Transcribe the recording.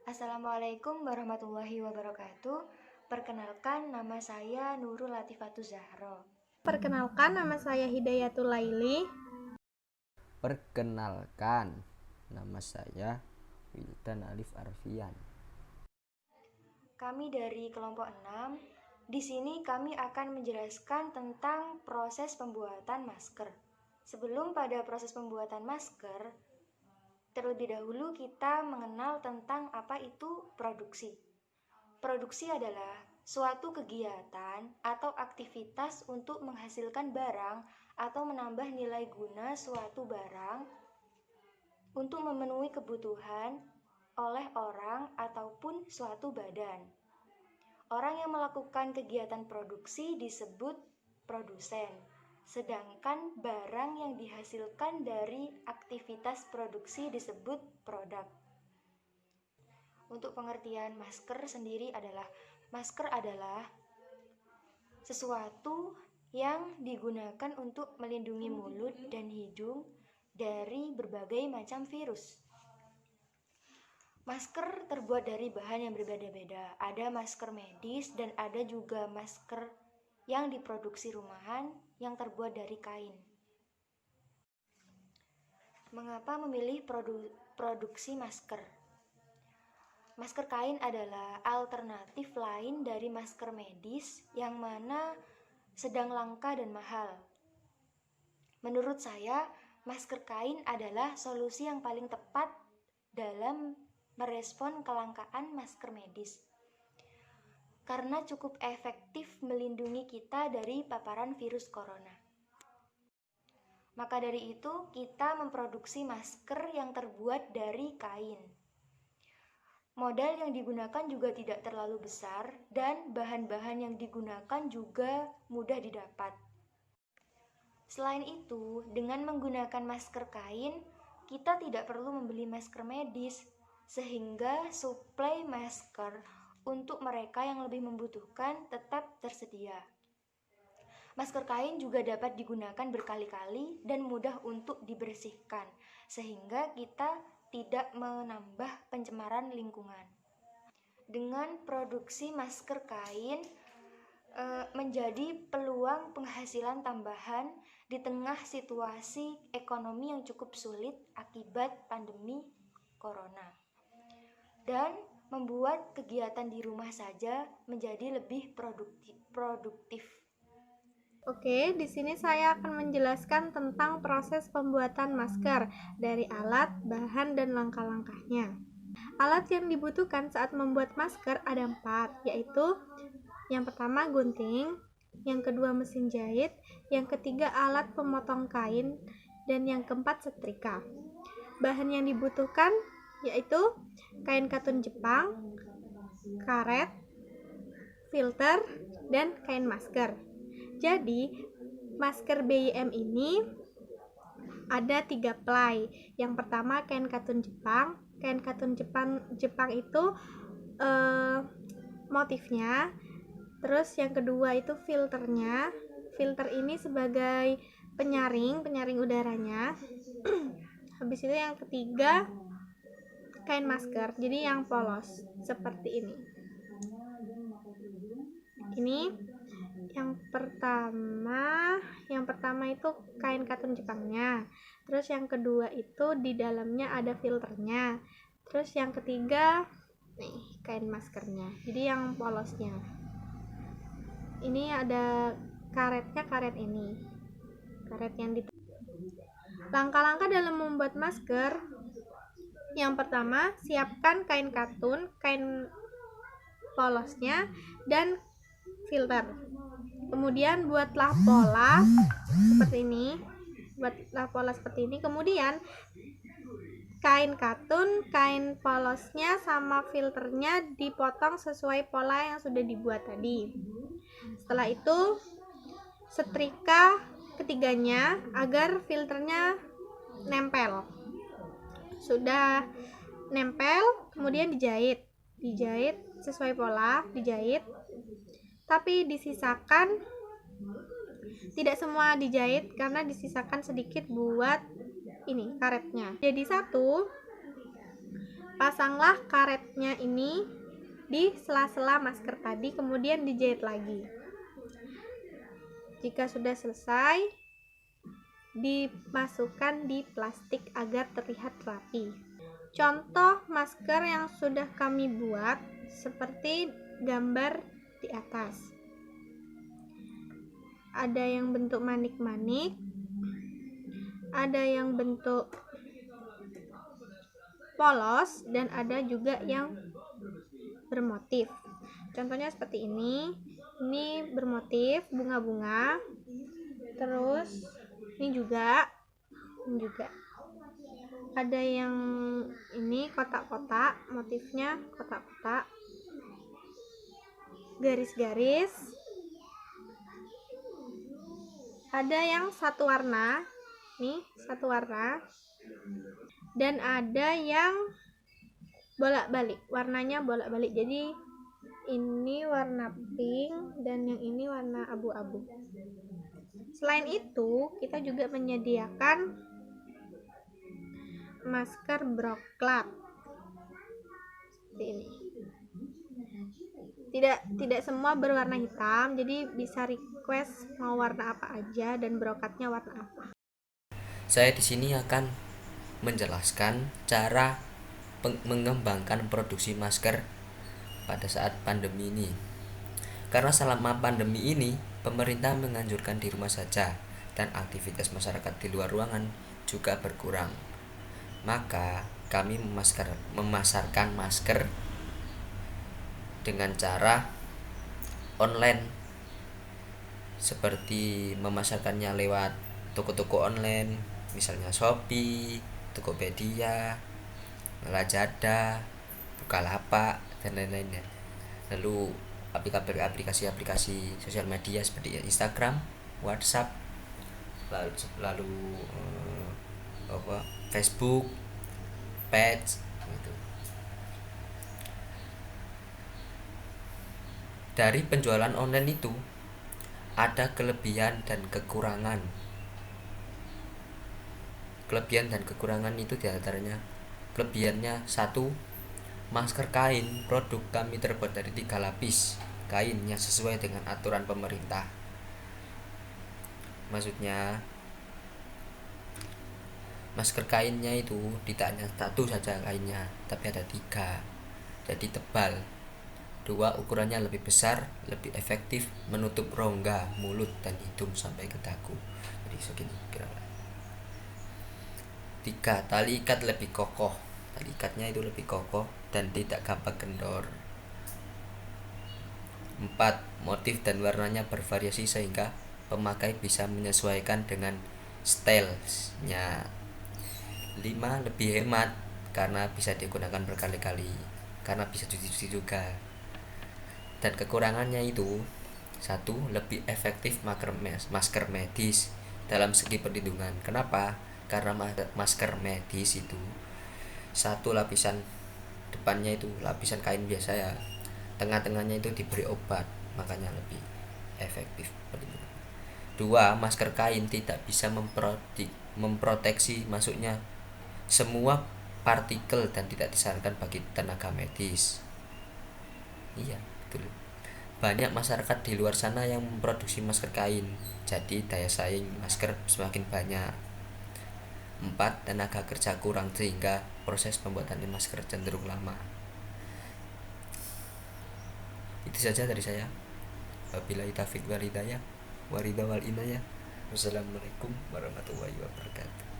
Assalamualaikum warahmatullahi wabarakatuh. Perkenalkan, nama saya Nurul Latifatul Zahro. Perkenalkan, nama saya Hidayatul Laili. Perkenalkan, nama saya Wildan Alif Arfian. Kami dari kelompok 6. Di sini kami akan menjelaskan tentang proses pembuatan masker. Sebelum pada proses pembuatan masker, terlebih dahulu kita mengenal tentang apa itu produksi. Produksi adalah suatu kegiatan atau aktivitas untuk menghasilkan barang atau menambah nilai guna suatu barang untuk memenuhi kebutuhan oleh orang ataupun suatu badan. Orang yang melakukan kegiatan produksi disebut produsen, sedangkan barang yang dihasilkan dari aktivitas produksi disebut produk. Untuk pengertian masker sendiri adalah masker adalah sesuatu yang digunakan untuk melindungi mulut dan hidung dari berbagai macam virus. Masker terbuat dari bahan yang berbeda-beda. Ada masker medis dan ada juga masker yang diproduksi rumahan yang terbuat dari kain. Mengapa memilih produksi masker? Masker kain adalah alternatif lain dari masker medis yang mana sedang langka dan mahal. Menurut saya, masker kain adalah solusi yang paling tepat dalam merespon kelangkaan masker medis, karena cukup efektif melindungi kita dari paparan virus corona. Maka dari itu, kita memproduksi masker yang terbuat dari kain. Modal yang digunakan juga tidak terlalu besar dan bahan-bahan yang digunakan juga mudah didapat. Selain itu, dengan menggunakan masker kain, kita tidak perlu membeli masker medis, sehingga suplai masker untuk mereka yang lebih membutuhkan tetap tersedia. Masker kain juga dapat digunakan berkali-kali dan mudah untuk dibersihkan, sehingga kita tidak menambah pencemaran lingkungan. Dengan produksi masker kain menjadi peluang penghasilan tambahan di tengah situasi ekonomi yang cukup sulit akibat pandemi corona, dan membuat kegiatan di rumah saja menjadi lebih produktif. Oke, di sini saya akan menjelaskan tentang proses pembuatan masker dari alat, bahan, dan langkah-langkahnya. Alat yang dibutuhkan saat membuat masker ada 4, yaitu yang pertama gunting, yang kedua mesin jahit, yang ketiga alat pemotong kain, dan yang keempat setrika. Bahan yang dibutuhkan yaitu kain katun Jepang, karet, filter, dan kain masker. Jadi, masker BIM ini ada 3 ply. Yang pertama kain katun Jepang. Kain katun Jepang itu motifnya. Terus yang kedua itu filternya. Filter ini sebagai penyaring udaranya. Habis itu yang ketiga kain masker. Jadi yang polos seperti ini. Ini yang pertama itu kain katun Jepangnya. Terus yang kedua itu di dalamnya ada filternya. Terus yang ketiga nih kain maskernya. Jadi yang polosnya. Ini ada karetnya, karet ini. Karet yang Langkah-langkah dalam membuat masker. Yang pertama, siapkan kain katun, kain polosnya, dan filter. Kemudian buatlah pola seperti ini. Kemudian kain katun, kain polosnya sama filternya dipotong sesuai pola yang sudah dibuat tadi. Setelah itu setrika ketiganya agar filternya nempel. Sudah nempel, kemudian dijahit sesuai pola, dijahit. Tapi disisakan, tidak semua dijahit karena disisakan sedikit buat ini karetnya. Jadi satu, Pasanglah karetnya ini di sela-sela masker tadi, kemudian dijahit lagi. Jika sudah selesai, dimasukkan di plastik agar terlihat rapi. Contoh masker yang sudah kami buat seperti gambar di atas. Ada yang bentuk manik-manik, ada yang bentuk polos, dan ada juga yang bermotif. Contohnya seperti ini. Ini bermotif bunga-bunga. Terus ini juga ada yang ini kotak-kotak, motifnya kotak-kotak, garis-garis. Ada yang satu warna, nih satu warna, dan ada yang bolak-balik, warnanya bolak-balik. Jadi ini warna pink dan yang ini warna abu-abu. Selain itu, kita juga menyediakan masker broklat seperti ini. Tidak semua berwarna hitam, jadi bisa request mau warna apa aja dan brokatnya warna apa. Saya di sini akan menjelaskan cara mengembangkan produksi masker pada saat pandemi ini. Karena selama pandemi ini, pemerintah menganjurkan di rumah saja dan aktivitas masyarakat di luar ruangan juga berkurang. Maka kami memasarkan masker dengan cara online, seperti memasarkannya lewat toko-toko online, misalnya Shopee, Tokopedia, Lazada, Bukalapak, dan lain-lainnya. Lalu aplikasi-aplikasi sosial media seperti Instagram, WhatsApp, lalu Facebook, page gitu. Dari penjualan online itu ada kelebihan dan kekurangan. Kelebihan dan kekurangan itu diantaranya, kelebihannya 1, masker kain produk kami terbuat dari 3 lapis kain yang sesuai dengan aturan pemerintah. Maksudnya masker kainnya itu tidak hanya 1 saja kainnya, tapi ada 3, jadi tebal. 2, ukurannya lebih besar, lebih efektif menutup rongga mulut dan hidung sampai ke dagu, jadi segini kira-kira. 3, tali ikat lebih kokoh. Tali ikatnya itu lebih kokoh dan tidak gampang kendor. 4, motif dan warnanya bervariasi sehingga pemakai bisa menyesuaikan dengan stylenya. 5, lebih hemat karena bisa digunakan berkali-kali, karena bisa cuci-cuci juga. Dan kekurangannya itu 1, lebih efektif masker medis dalam segi perlindungan. Kenapa? Karena masker medis itu 1 lapisan depannya itu lapisan kain biasa ya, tengah-tengahnya itu diberi obat, makanya lebih efektif perlindungan. 2, masker kain tidak bisa memproteksi masuknya semua partikel dan tidak disarankan bagi tenaga medis. Iya, betul. Banyak masyarakat di luar sana yang memproduksi masker kain, jadi daya saing masker semakin banyak. 4, tenaga kerja kurang sehingga proses pembuatan masker cenderung lama. Itu saja dari saya. Wabillahi taufiq wal hidayah. Waridha wal inayah. Wassalamualaikum warahmatullahi wabarakatuh.